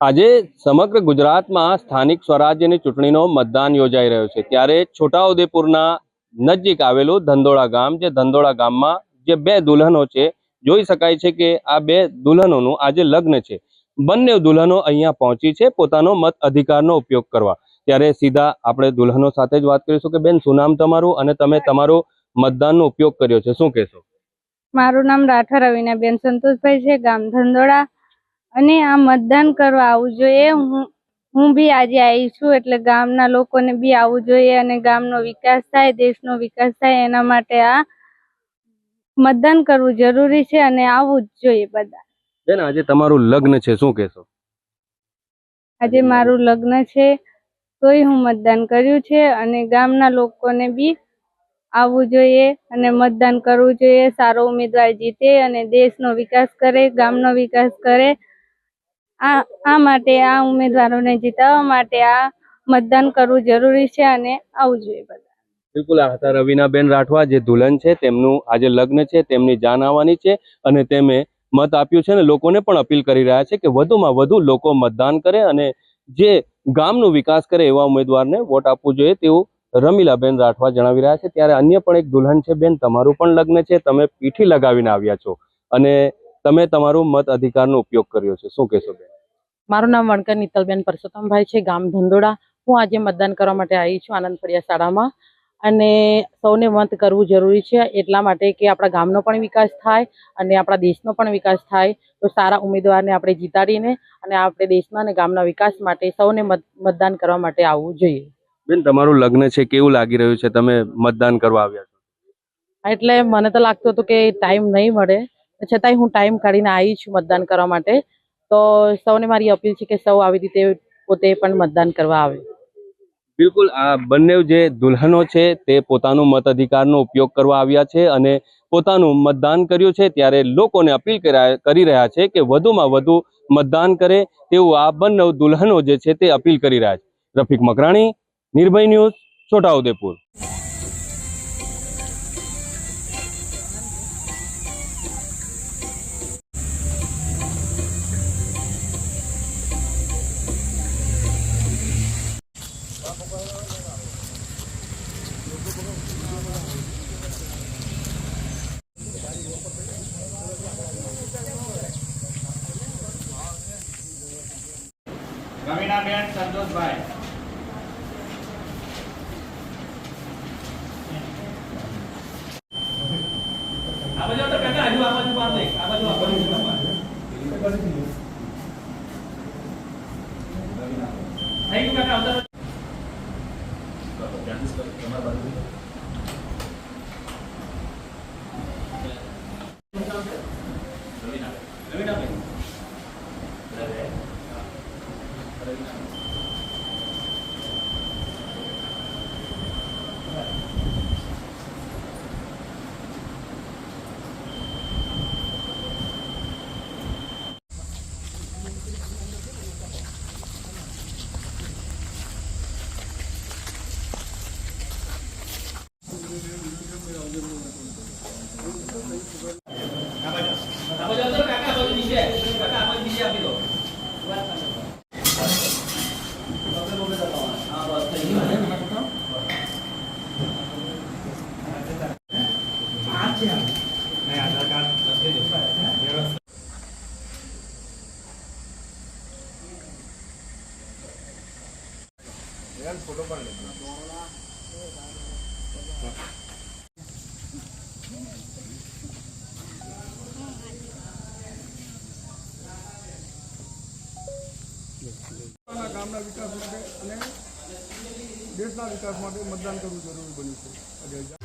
આજે સમગ્ર ગુજરાતમાં સ્થાનિક સ્વરાજ્યની ચૂંટણીનો મતદાન યોજાઈ રહ્યો છે ત્યારે છોટાઉદેપુરના નજીક આવેલું ધંધોળા ગામ જે ધંધોળા ગામમાં જે બે દુલ્હનો છે જોઈ શકાય છે કે આ બે દુલ્હનોનું આજે લગ્ન છે। બંને દુલ્હનો અહીંયા પહોંચી છે પોતાનો મત અધિકારનો ઉપયોગ કરવા। ત્યારે સીધા આપણે દુલ્હનો સાથે જ વાત કરીશું કે બેન શું નામ તમારું અને તમે તમારો મતદાનનો ઉપયોગ કર્યો છે, શું કહેશો? મારું નામ રાઠવા રવીનાબેન સંતોષભાઈ છે, ગામ ધંધોળા। અને આ મતદાન કરવા આવવું જોઈએ। હું બી આજે આવી છું એટલે ગામના લોકોને બી આવવું જોઈએ અને ગામનો વિકાસ થાય, દેશનો વિકાસ થાય એના માટે આ મતદાન કરવું જરૂરી છે અને આવવું જ જોઈએ બધા। બેન આજે તમારું લગ્ન છે, શું કહેશો? આજે મારું લગ્ન છે તોય હું મતદાન કર્યું છે અને ગામના લોકોને બી આવવું જોઈએ અને મતદાન કરવું જોઈએ। સારો ઉમેદવાર જીતે અને દેશનો વિકાસ કરે, ગામનો વિકાસ કરે। આ માટે આ ઉમેદવારોને જીતાવવા માટે આ મતદાન કરવું જરૂરી છે અને આવવું જોઈએ બધા। બિલકુલ આ હતા રવીનાબેન રાઠવા જે દુલ્હન છે તેમનું આજે લગ્ન છે, તેમની જાન આવવાની છે અને તેમે મત આપ્યું છે અને લોકોને પણ અપીલ કરી રહ્યા છે કે વધુમાં વધુ લોકો મતદાન કરે અને જે ગામનો વિકાસ કરે એવા ઉમેદવારને વોટ આપવું જોઈએ તેવું રમીલાબેન રાઠવા જણાવી રહ્યા છે। ત્યારે અન્ય પણ એક દુલ્હન છે, બેન તમારું પણ લગ્ન છે, તમે પીઠી લગાવીને આવ્યા છો અને તમે તમારો મત અધિકારનો ઉપયોગ કર્યો છે, શું કહેશો બેન? મારું નામ વણકર નીતલબેન પરસોત્તમભાઈ છે, ગામ ધંધોળા। હું આજે મતદાન કરવા માટે આવી છું આનંદ ફળિયા શાળામાં અને સૌને મત કરવું જરૂરી છે એટલા માટે કે આપણા ગામનો પણ વિકાસ થાય અને આપણા દેશનો પણ વિકાસ થાય। તો સારા ઉમેદવારને આપણે જીતાડીને અને આપણે દેશના અને ગામના વિકાસ માટે સૌને મતદાન કરવા માટે આવવું જોઈએ। બેન તમારું લગ્ન છે, કેવું લાગી રહ્યું છે, તમે મતદાન કરવા આવ્યા છો? એટલે મને તો લાગતું હતું કે ટાઈમ નહીં મળે, છતાંય હું ટાઈમ કાઢીને આવી છું મતદાન કરવા માટે। તો સૌને મારી અપીલ છે કે સૌ આવી રીતે પોતે પણ મતદાન કરવા આવે। બિલકુલ આ બંને જે દુલ્હનો છે તે પોતાનો મત અધિકારનો ઉપયોગ કરવા આવ્યા છે અને પોતાનું મતદાન કર્યું છે। ત્યારે લોકોને અપીલ કરી રહ્યા છે કે વધુમાં વધુ મતદાન કરે તેવું આ બંને દુલ્હનો જે છે તે અપીલ કરી રહ્યા છે। રફીક મકરાણી, નિર્ભય ન્યૂઝ, છોટાઉદેપુર। રવીનાબેન સંતોષભાઈ, આ બાજુ તો કાકા હજુ આ બાજુ પાર દે, આ બાજુ થઈ ગયું કાકા આવતા રવીનાબેન फोटो पड़ ગામના વિકાસ માટે અને દેશના વિકાસ માટે મતદાન કરવું જરૂરી બન્યું છે।